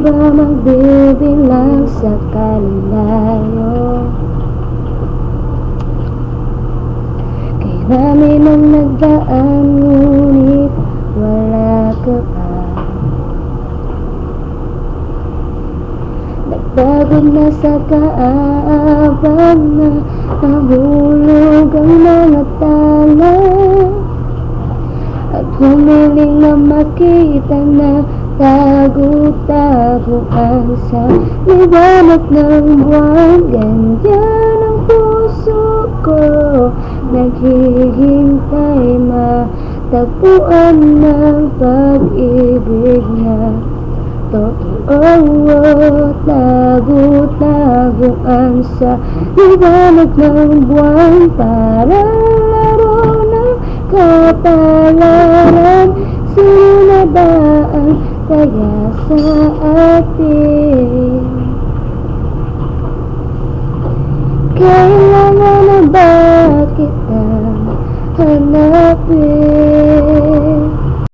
ba magbibilang sa kalayo? Kay namin ang nagdaan, ngunit wala ka pa. Nagpagod na sa kaabang na nahulog ang mga tala, at humiling na makita na tago-taguan sa liwanag ng buwan. Ganyan ang puso ko, naghihintay matagpuan ng pag-ibig na totoo. Tago-taguan sa liwanag ng buwan, parang laro ng kapalaran. Sino na ba ang kaya sa atin?